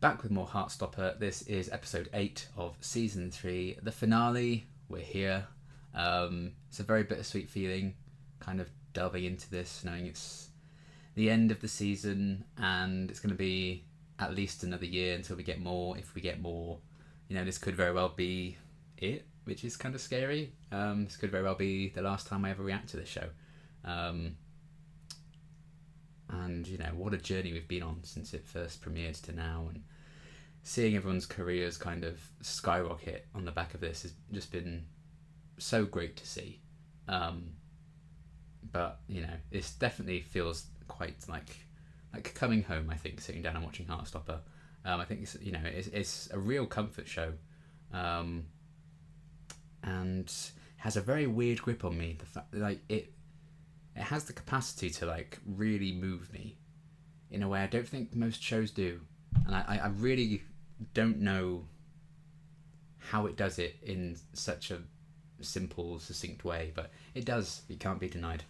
Back with more Heartstopper. This is episode 8 of season 3, the finale. We're here. It's a very bittersweet feeling, kind of delving into this, knowing it's the end of the season and it's going to be at least another year until we get more. If we get more, you know, this could very well be it, which is kind of scary. This could very well be the last time I ever react to this show. And, you know, what a journey we've been on since it first premiered to now, and seeing everyone's careers kind of skyrocket on the back of this has just been so great to see. But, you know, it definitely feels quite like coming home, I think, sitting down and watching Heartstopper. I think it's, you know, it's a real comfort show, and has a very weird grip on me. The fact that, like, it has the capacity to, like, really move me in a way I don't think most shows do, and I really don't know how it does it in such a simple, succinct way, but it does. It can't be denied.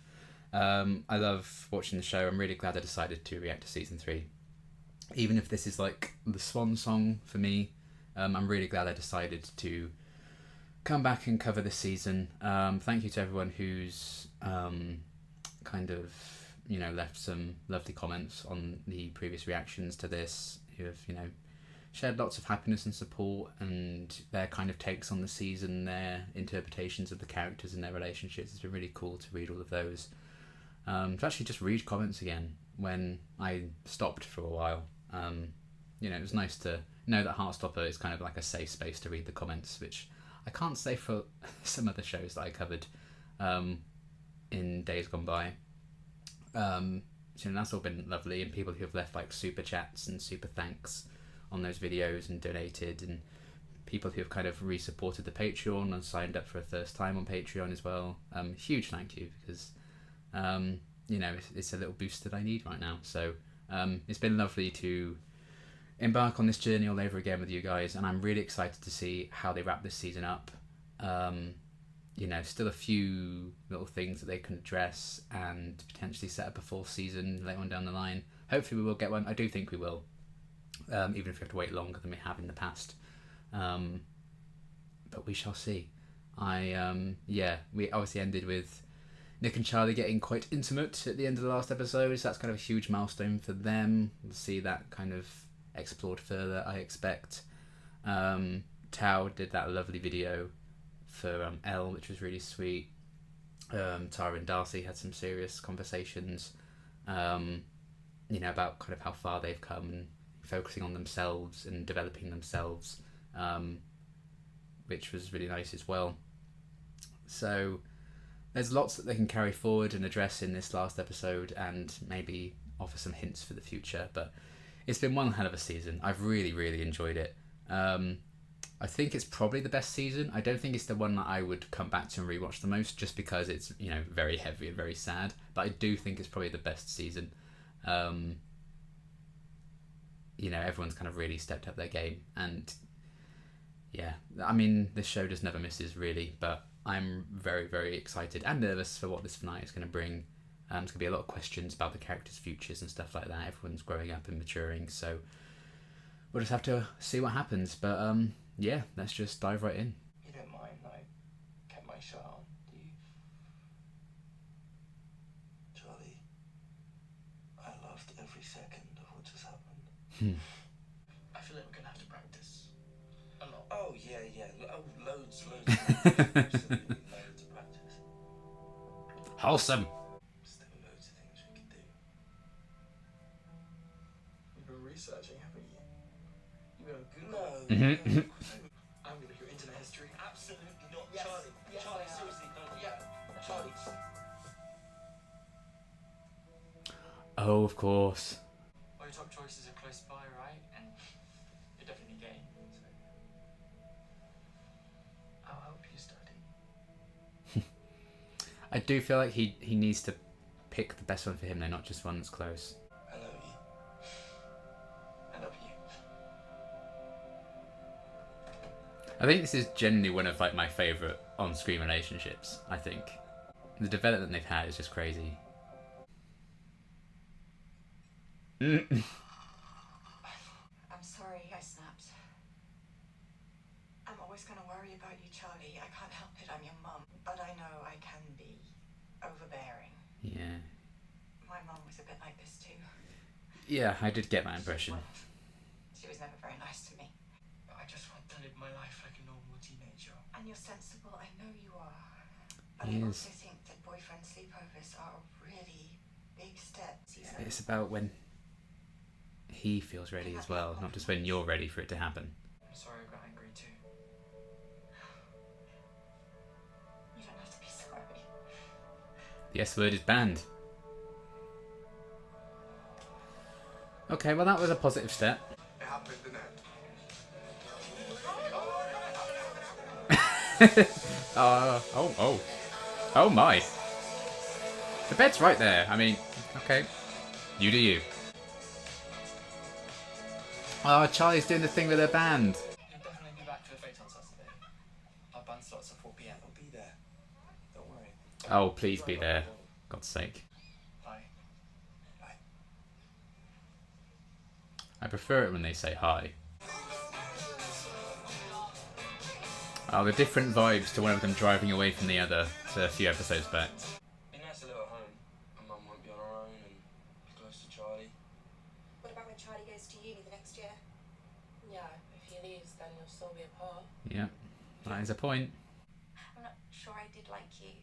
I love watching the show. I'm really glad I decided to react to season 3, even if this is like the swan song for me. I'm really glad I decided to come back and cover this season. Thank you to everyone who's kind of, you know, left some lovely comments on the previous reactions to this, who have, you know, shared lots of happiness and support and their kind of takes on the season, their interpretations of the characters and their relationships. It's been really cool to read all of those. To actually just read comments again when I stopped for a while. You know, it was nice to know that Heartstopper is kind of like a safe space to read the comments, which I can't say for some other shows that I covered in days gone by. So that's all been lovely, and people who have left like super chats and super thanks on those videos and donated, and people who have kind of re-supported the Patreon and signed up for a first time on Patreon as well. Huge thank you, because you know, it's a little boost that I need right now. So it's been lovely to embark on this journey all over again with you guys, and I'm really excited to see how they wrap this season up. You know, still a few little things that they can address and potentially set up a 4th season later on down the line. Hopefully we will get one. I do think we will, even if we have to wait longer than we have in the past. But we shall see. We obviously ended with Nick and Charlie getting quite intimate at the end of the last episode, so that's kind of a huge milestone for them. We'll see that kind of explored further, I expect. Tao did that lovely video for Elle, which was really sweet. Tara and Darcy had some serious conversations, you know, about kind of how far they've come and focusing on themselves and developing themselves, which was really nice as well. So there's lots that they can carry forward and address in this last episode, and maybe offer some hints for the future. But it's been one hell of a season. I've really, really enjoyed it. I think it's probably the best season. I don't think it's the one that I would come back to and rewatch the most, just because it's, you know, very heavy and very sad. But I do think it's probably the best season. You know, everyone's kind of really stepped up their game, and yeah, I mean, this show just never misses, really. But I'm very, very excited and nervous for what this finale is going to bring. There's going to be a lot of questions about the characters' futures and stuff like that. Everyone's growing up and maturing, so we'll just have to see what happens. But yeah, let's just dive right in. You don't mind that I kept my shirt on, do you? Charlie, I loved every second of what just happened. I feel like we're gonna have to practice a lot. Oh yeah. Loads. Absolutely loads of practice. Wholesome. Still loads of things we could do. You've been researching, haven't you? You've been on Google. No. I'm gonna hear internet history. Absolutely not. Yes. Charlie, seriously, no. Yeah. Charlie. Oh, of course. All your top choices are close by, right? And you're definitely game. So I'll help you study. I do feel like he needs to pick the best one for him, though, not just one that's close. I love you. I love you. I think this is genuinely one of like my favourite on-screen relationships. I think the development they've had is just crazy. I'm sorry. sorry I snapped. I'm always going to worry about you, Charlie. I can't help it. I'm your mum. But I know I can be overbearing. Yeah. My mum was a bit like this too. Yeah, I did get that impression. She was never very nice to me. I just want to live my life like a normal teenager. And you're sensible. I know you are. But He I is. also think that boyfriend sleepovers are a really big step. It's about when he feels ready as well, not just when you're ready for it to happen. I'm sorry I got angry too. You don't have to be sorry. The S word is banned. Okay, well that was a positive step. It happened, didn't it? Oh my. The bed's right there. I mean, okay. You do you. Oh, Charlie's doing the thing with her band. You'll definitely be back to the fete on Saturday. Our band starts at 4 p.m. I'll be there. Don't worry. Oh, please be there. God's sake. Bye. Bye. I prefer it when they say hi. Oh, the different vibes to one of them driving away from the other to a few episodes back. Be nice to live at home. My mum won't be on her own and be close to Charlie. What about when Charlie goes to uni the next year? Yeah, if he leaves, then you'll still be apart. Yeah, that is a point. I'm not sure I did like you.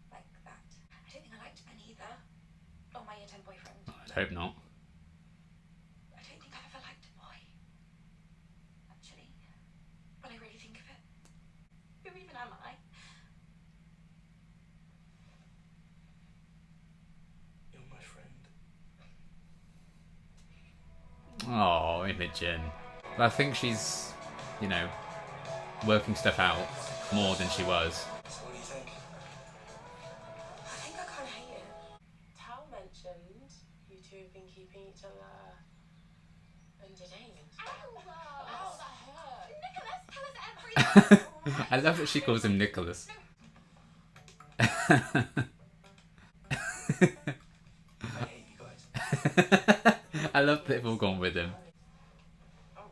Like that. I don't think I liked Ben either. Or my year 10 boyfriend. I'd hope not. I don't think I've ever liked a boy. Actually, when I really think of it. Who even am I? You're my friend. Oh, Imogen. But I think she's, you know, working stuff out more than she was. So what do you think? I think I kind of hate it. Tal mentioned you two have been keeping each other entertained. Ow! Oh, that hurt. Nicholas, tell us everything! I love that she calls him Nicholas. I hate you guys. I love that they've all gone with him. Oh,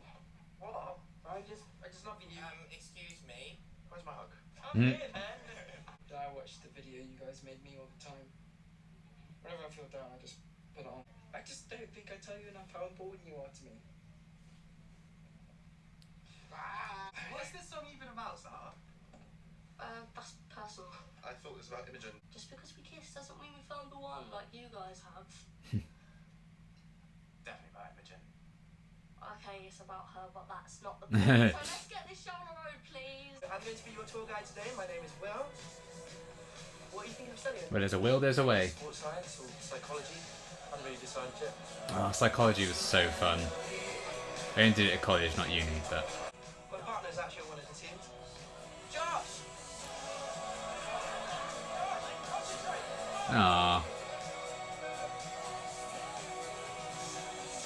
what? I just love you. Excuse me. Where's my hug? I'm here then. I watch the video you guys made me all the time. Whenever I feel down, I just put it on. I just don't think I tell you enough how important you are to me. What's this song even about, Sarah? That's personal. I thought it was about Imogen. Just because we kissed doesn't mean we found the one like you guys have. Definitely about Imogen. Okay, it's about her, but that's not the point. So let's get this show on the road, please. I'm going to be your tour guide today. My name is Will. What do you think I'm studying? Where there's a will, there's a way. Sports science or psychology? I haven't really decided yet. Oh, psychology was so fun. I only did it at college, not uni, but... My partner's actually one of the teams. Josh! Aww.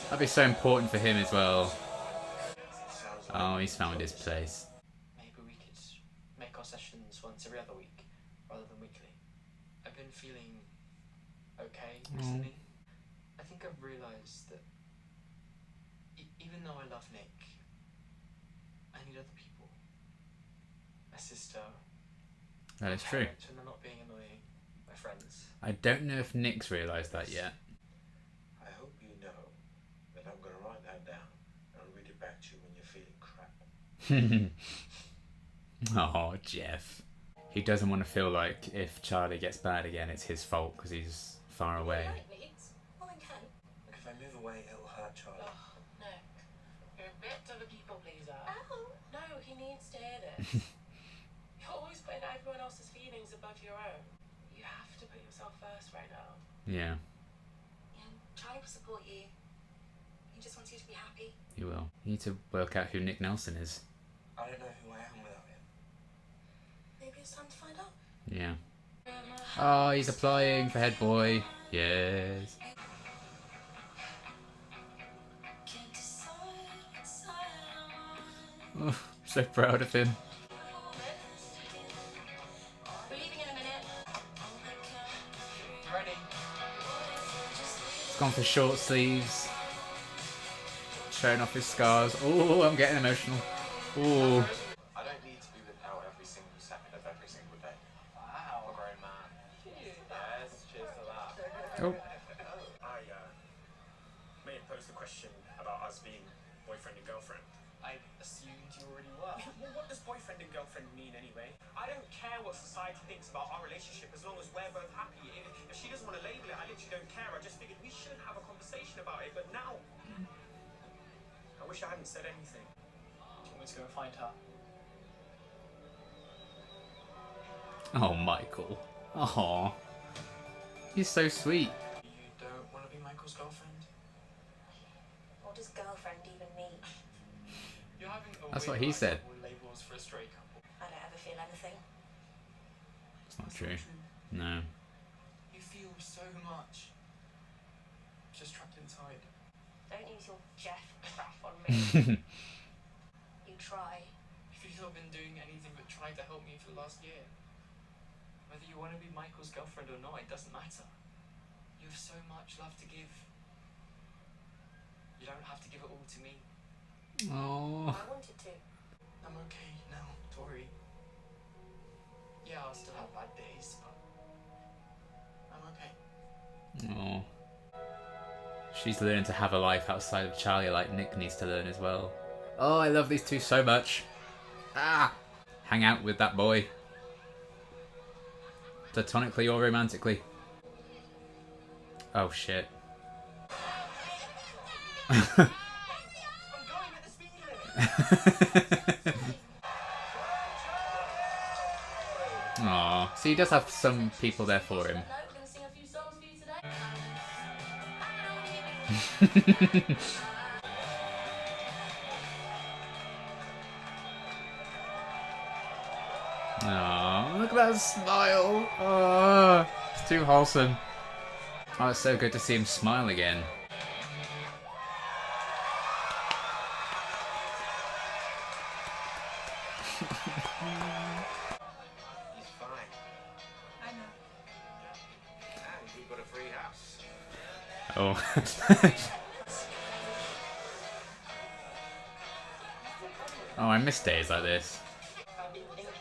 That'd be so important for him as well. Oh, he's found his place. Maybe we could make our sessions once every other week, rather than weekly. I've been feeling okay recently. I think I've realised that even though I love Nick, I need other people. My sister. That is my true. parents when they're not being annoying. My friends. I don't know if Nick's realised that yet. I hope you know that I'm going to write that down and read it back to you when you're feeling crap. Oh, Jeff. He doesn't want to feel like if Charlie gets bad again, it's his fault because he's far away. Well, then Ken. Look, if I move away, it'll hurt Charlie. Oh, Nick, you're a bit of a people pleaser. Ow! No, he needs to hear this. You're always putting everyone else's feelings above your own. You have to put yourself first right now. Yeah, Yeah, Charlie will support you. He just wants you to be happy. he will. You need to work out who Nick Nelson is. I don't know who I am without him. Maybe it's time to find out. Yeah. Oh, he's applying for head boy. Yes. Oh, so proud of him. We're leaving in a minute. Ready? He's gone for short sleeves. showing off his scars. Oh, I'm getting emotional. Oh. I don't need to be with Elle every single second of every single day. Wow. I'm a grown man. Yes, cheers to that. Oh. I may have posed the question about us being boyfriend and girlfriend. I assumed you already were. Well, what does boyfriend and girlfriend mean anyway? I don't care what society thinks about our relationship as long as we're both happy. If she doesn't want to label it, I literally don't care. I just figured we should have a conversation about it, but now I wish I hadn't said anything. Do you want me to go and find her? Oh, Michael. Oh. He's so sweet. You don't want to be Michael's girlfriend? What does girlfriend even mean? You're having a That's weird what he life said. with labels for a straight couple. I don't ever feel anything. It's not true. No. You feel so much. Just trapped inside. Don't use your Jeff crap on me. You try. If you've not been doing anything but trying to help me for the last year. Whether you want to be Michael's girlfriend or not, it doesn't matter. You have so much love to give. You don't have to give it all to me. Oh. I wanted to. I'm okay now, Tori. Yeah, I'll still have bad days, but I'm okay. Oh. She's learning to have a life outside of Charlie like Nick needs to learn as well. Oh, I love these two so much. Ah! Hang out with that boy. Platonically or romantically. Oh shit. I'm going at the speed limit. Aw. So he does have some people there for him. No, we're gonna sing a few songs for you today. Oh, look at that smile. Oh, it's too wholesome. Oh, it's so good to see him smile again. He's fine. I know. And we've got a free house. Oh. Oh, I miss days like this. I've been thinking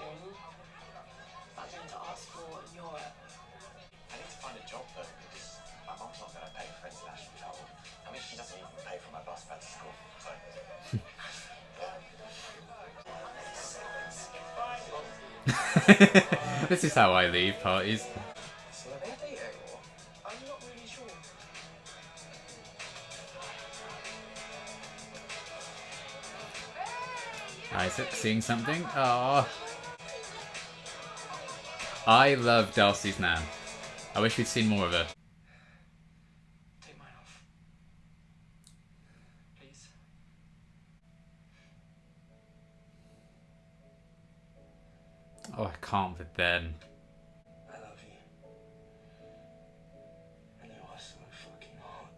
about something to ask for in Europe. I need to find a job though, because my mum's not going to pay for international travel. I mean, she doesn't even pay for my bus fare to school. So. This is how I leave parties. So are they dating or? I'm not really sure. Isaac seeing something. Oh. I love Darcy's nan. I wish we'd seen more of her. Take mine off. Please. Oh, I can't with them. I love you. And you are so fucking hot.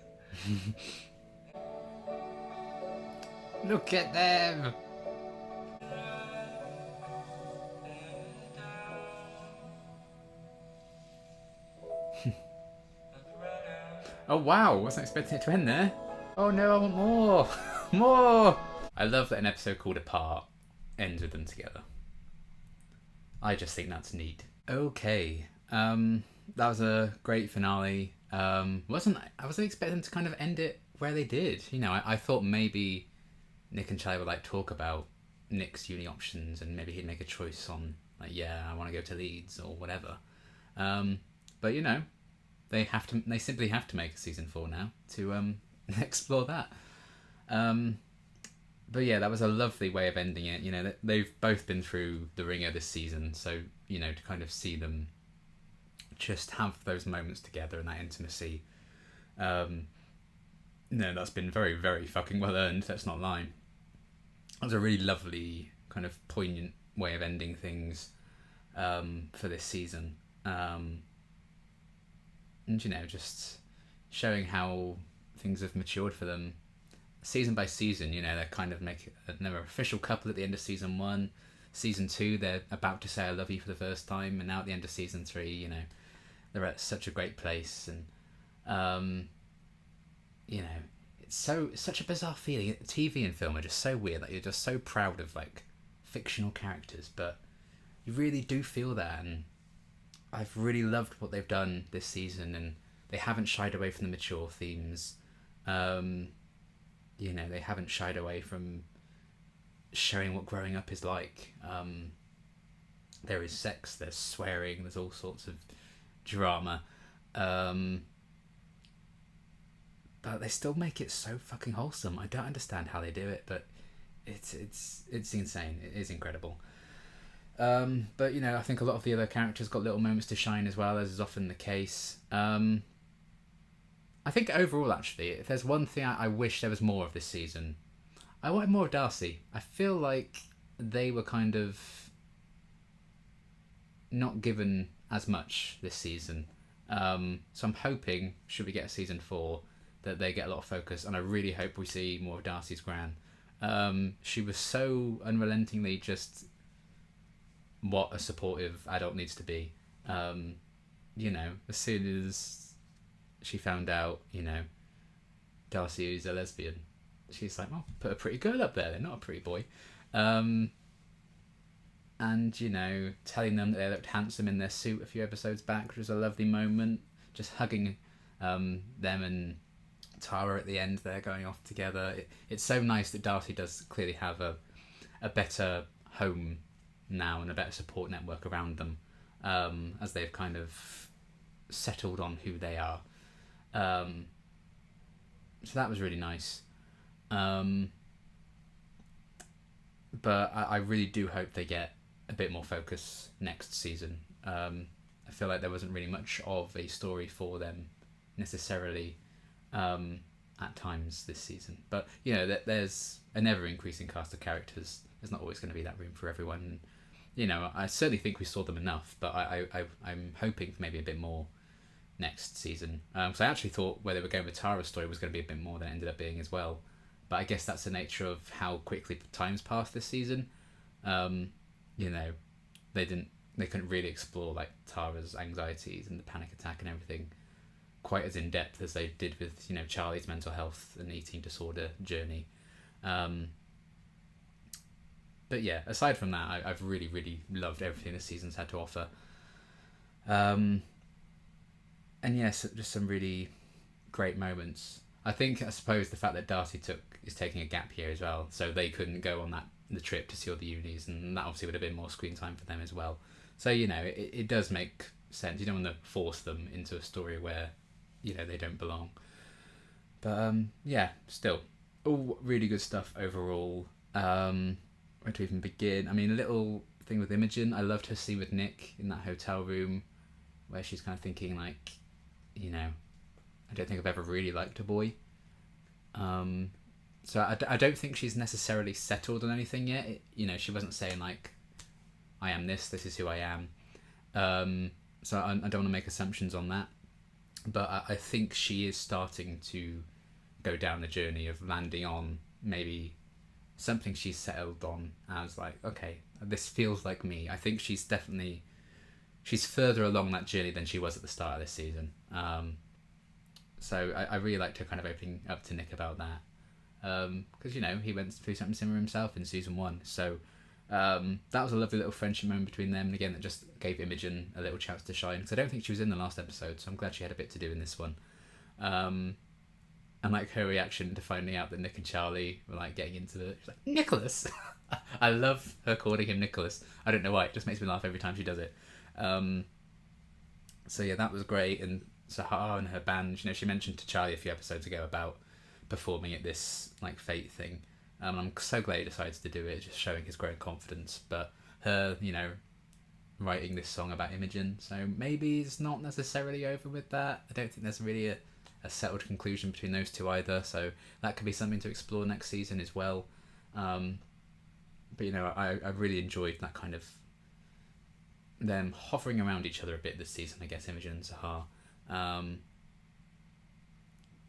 Look at them. Oh wow, wasn't expecting it to end there. Oh no, I want more. More. I love that an episode called Apart ends with them together. I just think that's neat. Okay, that was a great finale. I wasn't expecting to kind of end it where they did. You know, I thought maybe Nick and Charlie would like talk about Nick's uni options and maybe he'd make a choice on like, yeah, I want to go to Leeds or whatever. But you know, they simply have to make a season 4 now to explore that. But yeah, that was a lovely way of ending it. You know, they've both been through the ringer this season, so you know, to kind of see them just have those moments together and that intimacy, no, that's been very, very fucking well earned. Let's not lie. That was a really lovely kind of poignant way of ending things for this season, and you know, just showing how things have matured for them season by season. You know, they're kind of they're an official couple at the end of season 1. Season 2, they're about to say I love you for the first time, and now at the end of season 3, you know, they're at such a great place, and you know, it's such a bizarre feeling. TV and film are just so weird. Like, you're just so proud of like fictional characters, but you really do feel that. And I've really loved what they've done this season, and they haven't shied away from the mature themes. You know, they haven't shied away from showing what growing up is like. There is sex, there's swearing, there's all sorts of drama. But they still make it so fucking wholesome. I don't understand how they do it, but it's insane. It is incredible. But you know, I think a lot of the other characters got little moments to shine as well, as is often the case. I think overall, actually, if there's one thing I wish there was more of this season, I wanted more of Darcy. I feel like they were kind of not given as much this season. So I'm hoping, should we get a season 4, that they get a lot of focus, and I really hope we see more of Darcy's Gran. She was so unrelentingly just what a supportive adult needs to be. You know, as soon as she found out, you know, Darcy is a lesbian, she's like, well, put a pretty girl up there, they're not a pretty boy. And, you know, telling them that they looked handsome in their suit a few episodes back, which was a lovely moment. Just hugging them and Tara at the end, they're going off together. It's so nice that Darcy does clearly have a better home now and a better support network around them, as they've kind of settled on who they are. So that was really nice. But I really do hope they get a bit more focus next season. I feel like there wasn't really much of a story for them necessarily at times this season. But, you know, there's an ever-increasing cast of characters. There's not always going to be that room for everyone. You know, I certainly think we saw them enough, but I'm hoping for maybe a bit more next season. So I actually thought where they were going with Tara's story was going to be a bit more than it ended up being as well. But I guess that's the nature of how quickly time's passed this season. You know, they couldn't really explore like Tara's anxieties and the panic attack and everything quite as in depth as they did with, you know, Charlie's mental health and eating disorder journey. But yeah, aside from that, I've really, really loved everything this season's had to offer. And yes, just some really great moments. I suppose the fact that Darcy is taking a gap year as well, so they couldn't go on the trip to see all the unis, and that obviously would have been more screen time for them as well. So, you know, it does make sense. You don't want to force them into a story where, you know, they don't belong. But yeah, still, all really good stuff overall. Where to even begin? I mean, a little thing with Imogen. I loved her scene with Nick in that hotel room, where she's kind of thinking like, you know, I don't think I've ever really liked a boy. So I don't think she's necessarily settled on anything yet. You know, she wasn't saying like, I am this is who I am. So I don't want to make assumptions on that. But I think she is starting to go down the journey of landing on maybe something she's settled on as like, okay, this feels like me. I think she's further along that journey than she was at the start of this season. So I really liked her kind of opening up to Nick about that. Because, you know, he went through something similar himself in season 1. So that was a lovely little friendship moment between them. And again, that just gave Imogen a little chance to shine. Because I don't think she was in the last episode, so I'm glad she had a bit to do in this one. And like her reaction to finding out that Nick and Charlie were like getting into it. She's like, Nicholas! I love her calling him Nicholas. I don't know why, it just makes me laugh every time she does it. So yeah, that was great. And Sahar and her band, you know, she mentioned to Charlie a few episodes ago about performing at this like Fate thing. I'm so glad he decided to do it, just showing his growing confidence. But her, you know, writing this song about Imogen, so maybe it's not necessarily over with that. I don't think there's really a settled conclusion between those two either, so that could be something to explore next season as well. But you know, I really enjoyed that kind of them hovering around each other a bit this season, I guess, Imogen and Sahar.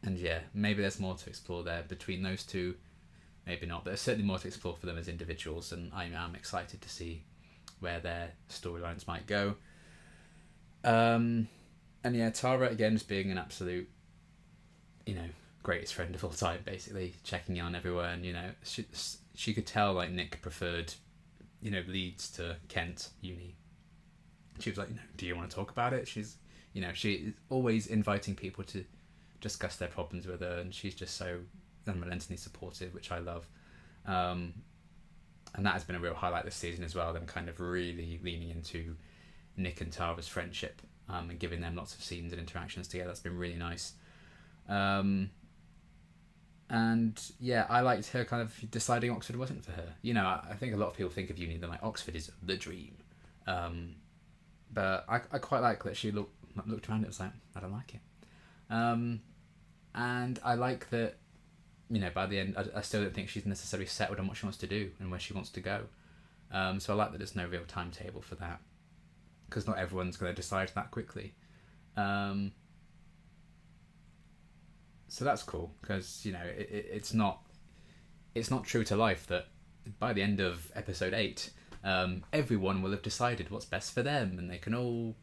And yeah, maybe there's more to explore there between those two, maybe not, but there's certainly more to explore for them as individuals, and I am excited to see where their storylines might go. And yeah, Tara again just being an absolute, you know, greatest friend of all time, basically checking on everyone. She could tell like Nick preferred, Leeds to Kent uni. She was like, do you want to talk about it? She's is always inviting people to discuss their problems with her, and she's just so unrelentingly supportive, which I love. And that has been a real highlight this season as well, them kind of really leaning into Nick and Tara's friendship, and giving them lots of scenes and interactions together. That's been really nice. And yeah, I liked her kind of deciding Oxford wasn't for her. I think a lot of people think of uni, they're like, Oxford is the dream. But I quite like that she looked around and was like, I don't like it. And I like that, by the end, I still don't think she's necessarily settled on what she wants to do and where she wants to go. So I like that there's no real timetable for that, because not everyone's going to decide that quickly. So that's cool, because it's not true to life that by the end of episode 8, everyone will have decided what's best for them, and they can all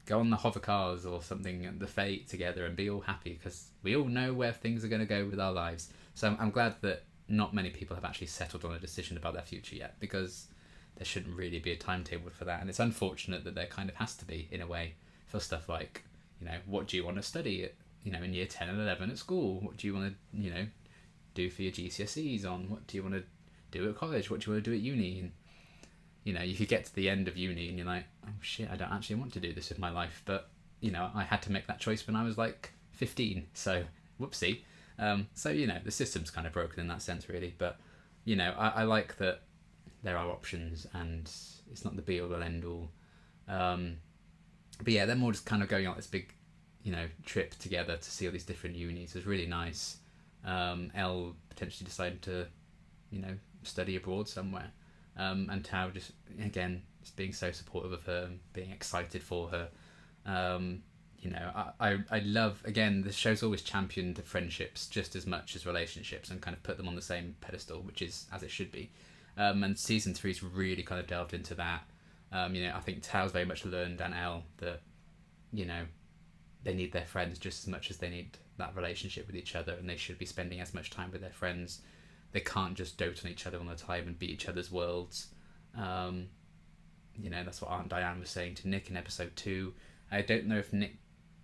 go on the hover cars or something at the fete together and be all happy, because we all know where things are going to go with our lives. So I'm glad that not many people have actually settled on a decision about their future yet, because there shouldn't really be a timetable for that. And it's unfortunate that there kind of has to be, in a way, for stuff like, what do you want to study in year 10 and 11 at school? What do you want to, do for your GCSEs on? What do you want to do at college? What do you want to do at uni? And, you could get to the end of uni and you're like, oh shit, I don't actually want to do this with my life. But, I had to make that choice when I was like 15. So, whoopsie. So, the system's kind of broken in that sense, really. But, I like that there are options and it's not the be all and end all. But yeah, they're more just kind of going on this big, trip together to see all these different unis. It was really nice. Elle potentially decided to, study abroad somewhere. And Tao just being so supportive of her, being excited for her. I love, again, this show's always championed friendships just as much as relationships and kind of put them on the same pedestal, which is as it should be. And season 3's really kind of delved into that. I think Tao's very much learned, and Elle, that, they need their friends just as much as they need that relationship with each other, and they should be spending as much time with their friends. They can't just dote on each other all the time and be each other's worlds. That's what Aunt Diane was saying to Nick in episode 2. I don't know if I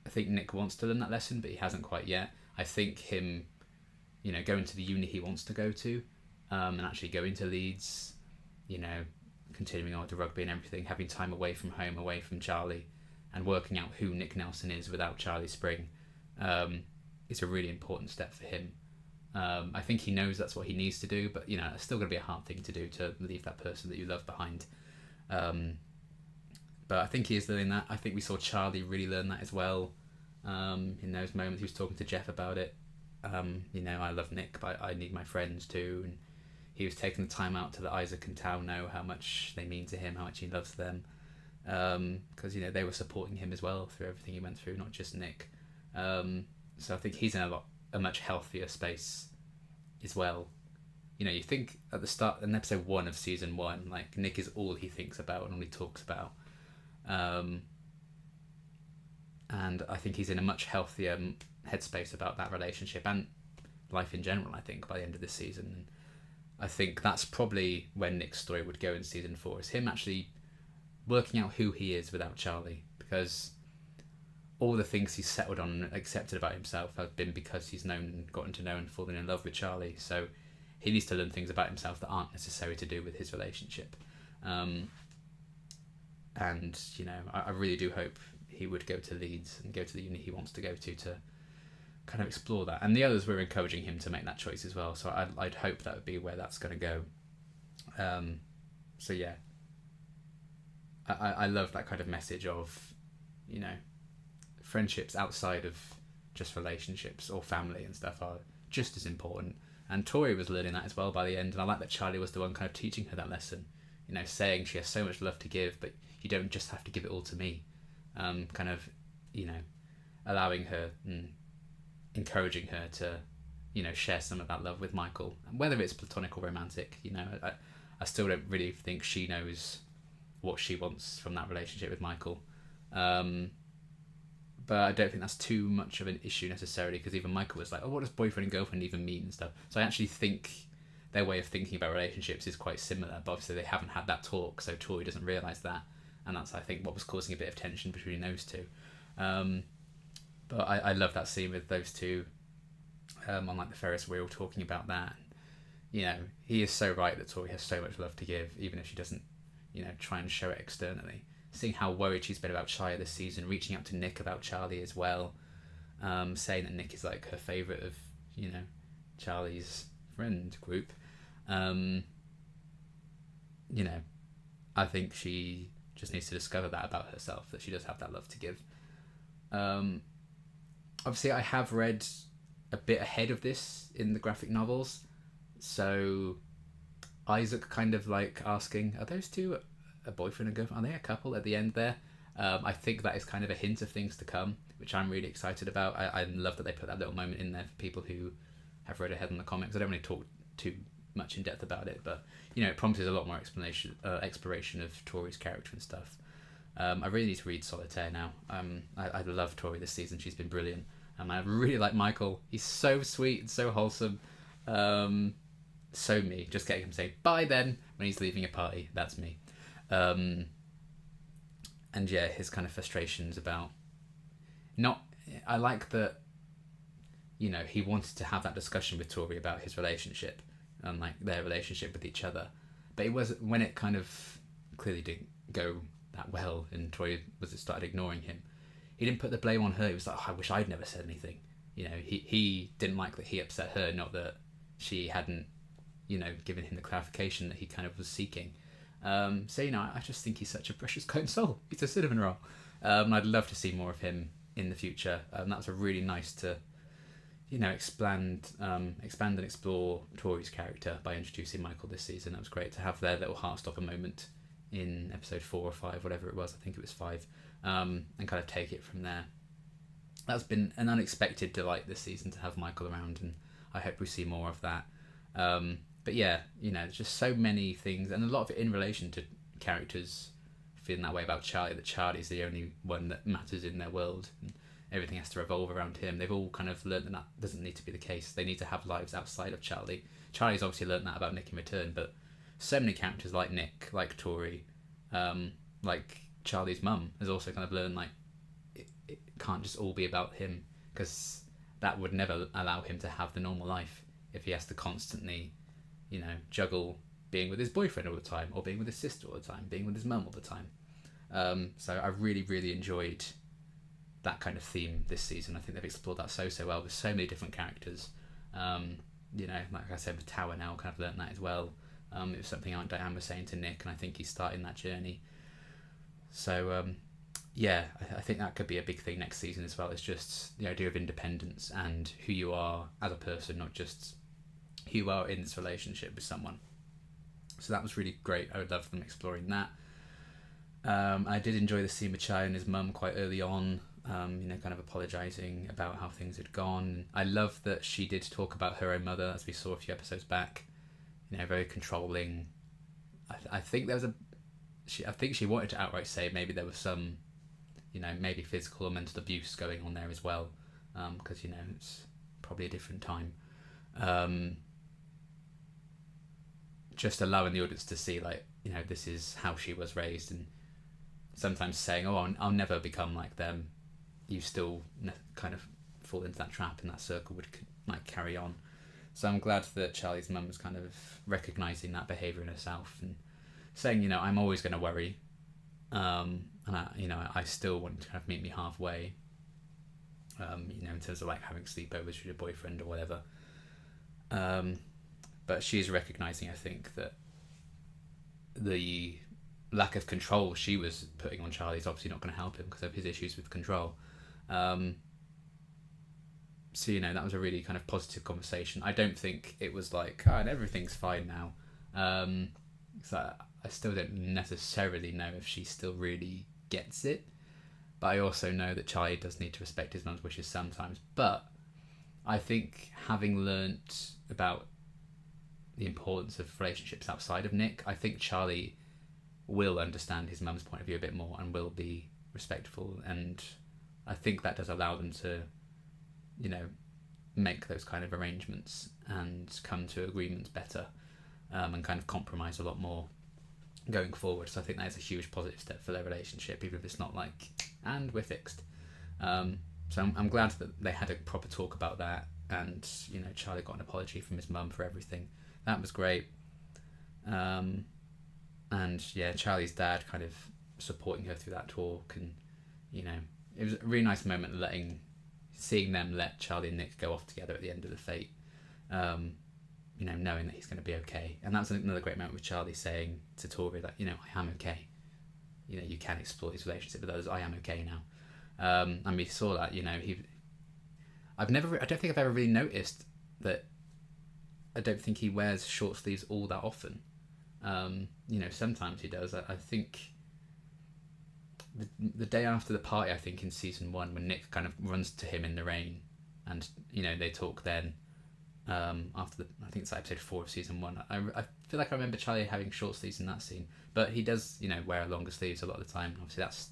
think Nick wants to learn that lesson, but he hasn't quite yet. I think him, going to the uni he wants to go to, and actually going to Leeds, continuing on to rugby and everything, having time away from home, away from Charlie, and working out who Nick Nelson is without Charlie Spring, is a really important step for him. I think he knows that's what he needs to do, but it's still going to be a hard thing to do, to leave that person that you love behind. But I think he is learning that. I think we saw Charlie really learn that as well. In those moments he was talking to Jeff about it. I love Nick, but I need my friends too. And he was taking the time out to let Isaac and Tao know how much they mean to him, how much he loves them. Because they were supporting him as well through everything he went through, not just Nick. So I think he's in a much healthier space as well. You think at the start, in episode 1 of season 1, like, Nick is all he thinks about and all he talks about. And I think he's in a much healthier headspace about that relationship and life in general, I think, by the end of this season. And I think that's probably where Nick's story would go in season 4, is him actually working out who he is without Charlie, because all the things he's settled on and accepted about himself have been because he's known and gotten to know and fallen in love with Charlie. So he needs to learn things about himself that aren't necessary to do with his relationship. And I really do hope he would go to Leeds and go to the uni he wants to go to kind of explore that. And the others were encouraging him to make that choice as well, so I'd hope that would be where that's going to go. So yeah, I love that kind of message of, friendships outside of just relationships or family and stuff are just as important. And Tori was learning that as well by the end, and I like that Charlie was the one kind of teaching her that lesson, saying she has so much love to give, but you don't just have to give it all to me. Kind of, allowing her and encouraging her to, share some of that love with Michael. And whether it's platonic or romantic, I still don't really think she knows what she wants from that relationship with Michael. But but I don't think that's too much of an issue necessarily, because even Michael was like, oh, what does boyfriend and girlfriend even mean and stuff. So I actually think their way of thinking about relationships is quite similar, but obviously they haven't had that talk, so Tori doesn't realise that, and that's, I think, what was causing a bit of tension between those two. But I love that scene with those two on like the Ferris wheel talking about that. You know, he is so right that Tori has so much love to give, even if she doesn't, you know, try and show it externally. Seeing how worried she's been about Charlie this season, reaching out to Nick about Charlie as well, saying that Nick is like her favourite of, you know, Charlie's friend group. You know, I think she just needs to discover that about herself, that she does have that love to give. Obviously, I have read a bit ahead of this in the graphic novels, so Isaac kind of like asking, are those two a boyfriend and girlfriend? Are they a couple at the end there? I think that is kind of a hint of things to come, which I'm really excited about. I love that they put that little moment in there for people who have read ahead in the comics. I don't really talk too much in depth about it, but you know, it promises a lot more exploration of Tori's character and stuff. I really need to read Solitaire now. I love Tori this season. She's been brilliant. I really like Michael. He's so sweet and so wholesome. So me, just getting him to say bye then when he's leaving a party. That's me. And yeah, his kind of frustrations about I like that, you know, he wanted to have that discussion with Tori about his relationship and like their relationship with each other, but it was when it kind of clearly didn't go that well and Tori started ignoring him. He didn't put the blame on her. He was like, oh, I wish I'd never said anything. You know, he didn't like that he upset her, not that she hadn't, you know, given him the clarification that he kind of was seeking. So, you know, I just think he's such a precious kind soul. He's a cinnamon roll. I'd love to see more of him in the future. That was a really nice to, you know, expand and explore Tori's character by introducing Michael this season. That was great to have their little Heartstopper moment in episode 4 or 5, whatever it was. I think it was 5, and kind of take it from there. That's been an unexpected delight this season to have Michael around, and I hope we see more of that. But yeah, you know, there's just so many things, and a lot of it in relation to characters feeling that way about Charlie, that Charlie's the only one that matters in their world, and everything has to revolve around him. They've all kind of learned that doesn't need to be the case. They need to have lives outside of Charlie. Charlie's obviously learned that about Nick in return, but so many characters like Nick, like Tori, like Charlie's mum has also kind of learned like it can't just all be about him, because that would never allow him to have the normal life if he has to constantly, you know, juggle being with his boyfriend all the time, or being with his sister all the time, being with his mum all the time. So I really, really enjoyed that kind of theme this season. I think they've explored that so well with so many different characters. You know, like I said, with Tower now, kind of learnt that as well. It was something Aunt Diane was saying to Nick, and I think he's starting that journey. So yeah, I think that could be a big thing next season as well. It's just the idea of independence and who you are as a person, not just who you are in this relationship with someone. So that was really great. I would love them exploring that. I did enjoy the scene with Chai and his mum quite early on, you know, kind of apologising about how things had gone. I love that she did talk about her own mother, as we saw a few episodes back. You know, very controlling. I think there was I think she wanted to outright say maybe there was some, you know, maybe physical or mental abuse going on there as well, because, you know, it's probably a different time. Just allowing the audience to see, like, you know, this is how she was raised, and sometimes saying, oh, I'll never become like them, you still kind of fall into that trap, and that circle would like carry on. So I'm glad that Charlie's mum was kind of recognising that behaviour in herself and saying, you know, I'm always going to worry, and I still want to kind of meet me halfway, you know, in terms of like having sleepovers with your boyfriend or whatever. But she's recognising, I think, that the lack of control she was putting on Charlie is obviously not going to help him because of his issues with control. So, you know, that was a really kind of positive conversation. I don't think it was like, oh, and everything's fine now. So I still don't necessarily know if she still really gets it. But I also know that Charlie does need to respect his mum's wishes sometimes. But I think having learnt about the importance of relationships outside of Nick, I think Charlie will understand his mum's point of view a bit more and will be respectful and I think that does allow them to, you know, make those kind of arrangements and come to agreements better, and kind of compromise a lot more going forward. So I think that is a huge positive step for their relationship, even if it's not like, and we're fixed. So I'm glad that they had a proper talk about that, and you know, Charlie got an apology from his mum for everything. That was great. And yeah, Charlie's dad kind of supporting her through that talk, and you know, it was a really nice moment seeing them let Charlie and Nick go off together at the end of the fate. You know, knowing that he's going to be okay. And that's another great moment with Charlie saying to Tori that, you know, I am okay. You know, you can explore his relationship with others. I am okay now. And we saw that, you know, I don't think I've ever really noticed that. I don't think he wears short sleeves all that often. You know, sometimes he does. I think the day after the party, I think in season 1, when Nick kind of runs to him in the rain, and you know, they talk then. After I think it's episode 4 of season 1. I feel like I remember Charlie having short sleeves in that scene, but he does, you know, wear longer sleeves a lot of the time. Obviously, that's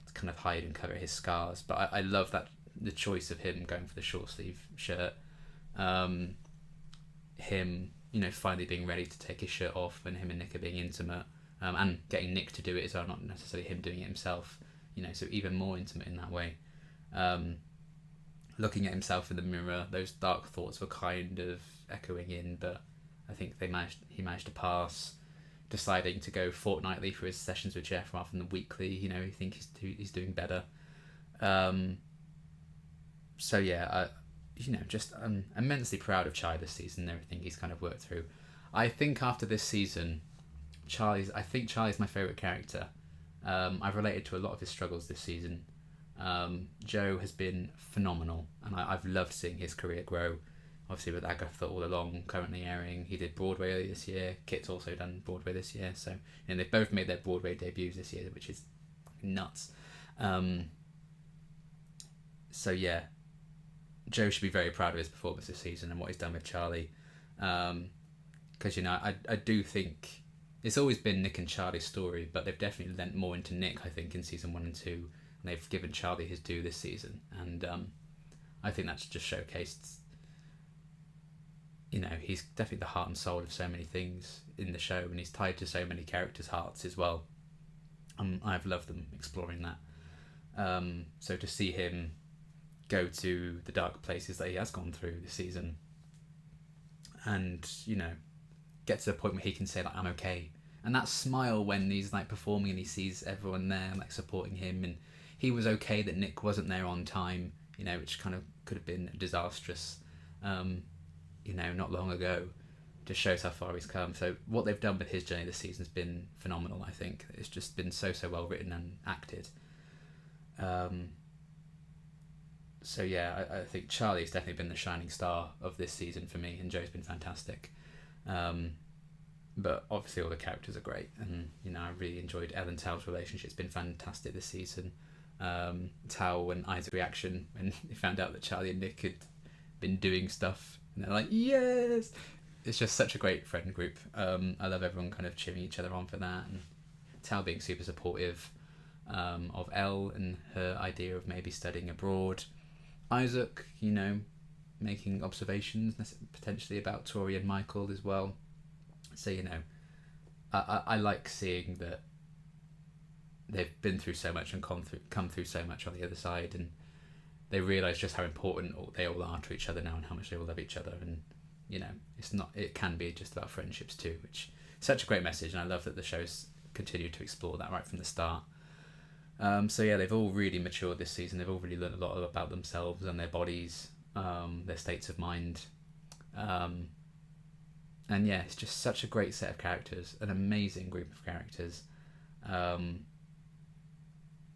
to kind of hide and cover his scars. But I love that the choice of him going for the short sleeve shirt, him, you know, finally being ready to take his shirt off, and him and Nick are being intimate, and getting Nick to do it as well, not necessarily him doing it himself. You know, so even more intimate in that way. Looking at himself in the mirror, those dark thoughts were kind of echoing in, but I think he managed to pass. Deciding to go fortnightly for his sessions with Jeff rather than weekly, you know, I think he's doing better. So yeah, you know, just I'm immensely proud of Charlie this season and everything he's kind of worked through. I think after this season, Charlie's my favourite character. I've related to a lot of his struggles this season. Joe has been phenomenal, and I've loved seeing his career grow. Obviously with Agatha All Along currently airing, he did Broadway earlier this year. Kit's also done Broadway this year, so and they've both made their Broadway debuts this year, which is nuts. So yeah, Joe should be very proud of his performance this season and what he's done with Charlie, because you know, I do think it's always been Nick and Charlie's story, but they've definitely lent more into Nick, I think, in season 1 and 2. They've given Charlie his due this season, and I think that's just showcased, you know, he's definitely the heart and soul of so many things in the show, and he's tied to so many characters' hearts as well. I've loved them exploring that. So to see him go to the dark places that he has gone through this season, and you know, get to the point where he can say like, I'm okay, and that smile when he's like performing and he sees everyone there like supporting him, and he was okay that Nick wasn't there on time, you know, which kind of could have been disastrous, you know, not long ago. Just shows how far he's come. So what they've done with his journey this season has been phenomenal. I think it's just been so well written and acted. So yeah, I think Charlie's definitely been the shining star of this season for me, and Joe's been fantastic. But obviously all the characters are great, and you know, I really enjoyed Ellen Tao's relationship. It's been fantastic this season. Tao and Isaac's reaction when they found out that Charlie and Nick had been doing stuff, and they're like, yes! It's just such a great friend group. I love everyone kind of cheering each other on for that, and Tao being super supportive of Elle and her idea of maybe studying abroad. Isaac, you know, making observations potentially about Tori and Michael as well. So, you know, I like seeing that they've been through so much and come through so much on the other side, and they realise just how important they all are to each other now, and how much they all love each other. And you know, it can be just about friendships too, which is such a great message, and I love that the show's continued to explore that right from the start. So yeah, they've all really matured this season. They've all really learned a lot about themselves and their bodies, their states of mind, and yeah, it's just such a great set of characters, an amazing group of characters,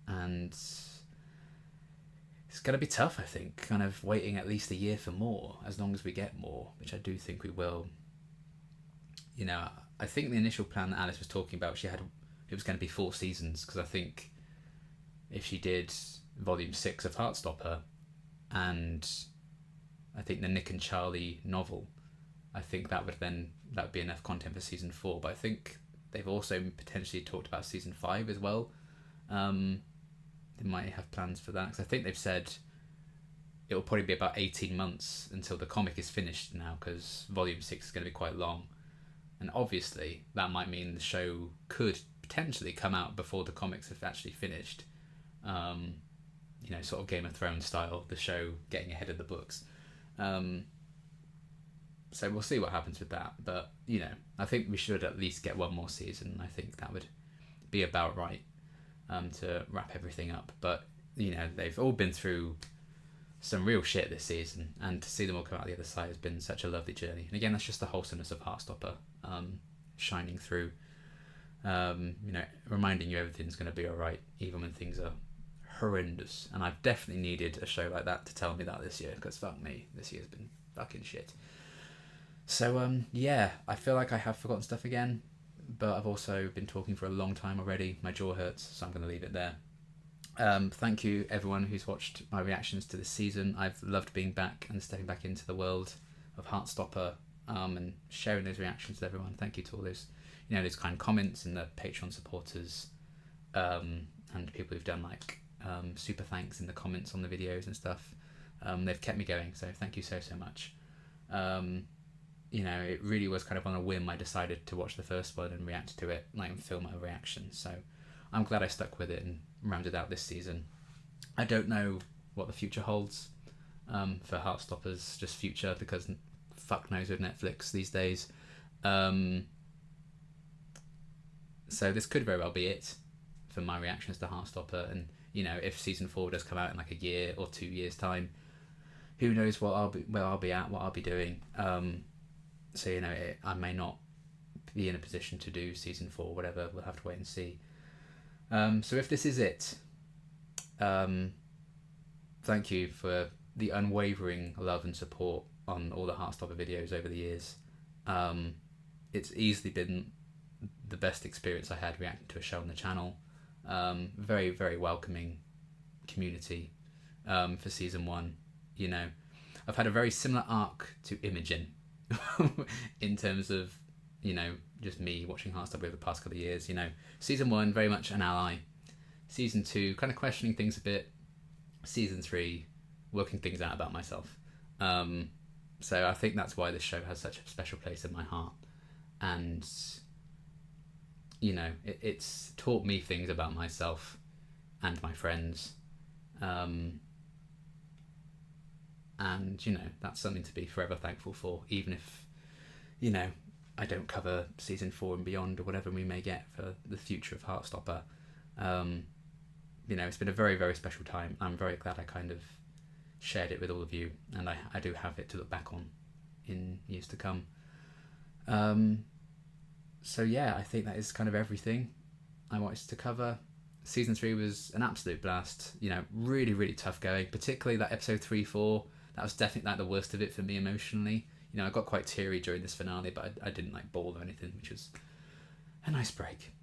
and it's going to be tough, I think, kind of waiting at least a year for more, as long as we get more, which I do think we will. You know, I think the initial plan that Alice was talking about, it was going to be 4 seasons, because I think if she did volume 6 of Heartstopper, and I think the Nick and Charlie novel, I think that would be enough content for season 4. But I think they've also potentially talked about season 5 as well. they might have plans for that, because I think they've said it will probably be about 18 months until the comic is finished now, because volume 6 is going to be quite long, and obviously that might mean the show could potentially come out before the comics have actually finished. You know, sort of Game of Thrones style, the show getting ahead of the books. So we'll see what happens with that, but you know, I think we should at least get one more season. I think that would be about right, to wrap everything up. But you know, they've all been through some real shit this season, and to see them all come out the other side has been such a lovely journey. And again, that's just the wholesomeness of Heartstopper shining through. You know, reminding you everything's going to be alright, even when things are horrendous. And I've definitely needed a show like that to tell me that this year, because fuck me, this year's been fucking shit. So yeah, I feel like I have forgotten stuff again, but I've also been talking for a long time already. My jaw hurts, so I'm going to leave it there. Thank you everyone who's watched my reactions to this season. I've loved being back and stepping back into the world of Heartstopper, and sharing those reactions with everyone. Thank you to all those, you know, those kind comments, and the Patreon supporters, and people who've done like super thanks in the comments on the videos and stuff. They've kept me going, so thank you so much. You know, it really was kind of on a whim I decided to watch the first one and react to it, like, and film a reaction. So I'm glad I stuck with it and rounded out this season. I don't know what the future holds for Heartstopper's just future, because fuck knows with Netflix these days. So this could very well be it for my reactions to Heartstopper. And you know, if season 4 does come out in like a year or 2 years time, who knows what where I'll be at, what I'll be doing. So you know, I may not be in a position to do season 4, whatever. We'll have to wait and see. So if this is it, thank you for the unwavering love and support on all the Heartstopper videos over the years. It's easily been the best experience I had reacting to a show on the channel. Very, very welcoming community for season 1. You know, I've had a very similar arc to Imogen in terms of, you know, just me watching Heartstopper over the past couple of years. You know, season 1 very much an ally, season 2 kind of questioning things a bit, season 3 working things out about myself. So I think that's why this show has such a special place in my heart. And you know, it's taught me things about myself and my friends, and you know, that's something to be forever thankful for, even if, you know, I don't cover season 4 and beyond, or whatever we may get for the future of Heartstopper. You know, it's been a very, very special time. I'm very glad I kind of shared it with all of you, and I do have it to look back on in years to come. So yeah, I think that is kind of everything I wanted to cover. Season 3 was an absolute blast. You know, really, really tough going, particularly that episode 3-4. That was definitely like the worst of it for me emotionally. You know, I got quite teary during this finale, but I didn't like bawl or anything, which was a nice break.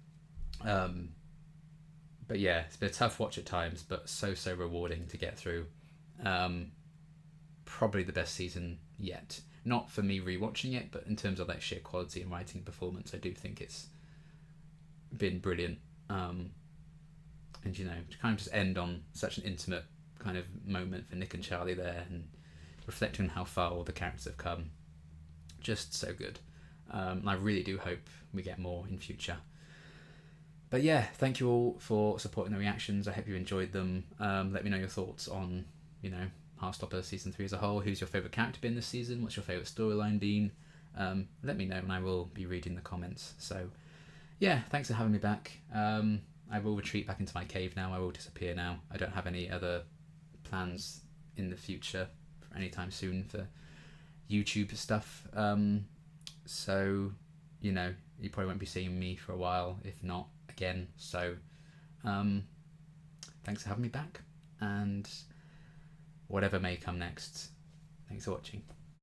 But yeah, it's been a tough watch at times, but so rewarding to get through. Probably the best season yet. Not for me rewatching it, but in terms of like sheer quality and writing performance, I do think it's been brilliant. And you know, to kind of just end on such an intimate kind of moment for Nick and Charlie there, and reflecting on how far all the characters have come, just so good. I really do hope we get more in future. But yeah, thank you all for supporting the reactions. I hope you enjoyed them. Let me know your thoughts on, you know, Heartstopper season 3 as a whole. Who's your favourite character been this season? What's your favourite storyline been? Let me know, and I will be reading the comments. So yeah, thanks for having me back. I will retreat back into my cave now. I will disappear now. I don't have any other plans in the future for anytime soon for YouTube stuff. So, you know, you probably won't be seeing me for a while, if not again. So thanks for having me back, and whatever may come next, thanks for watching.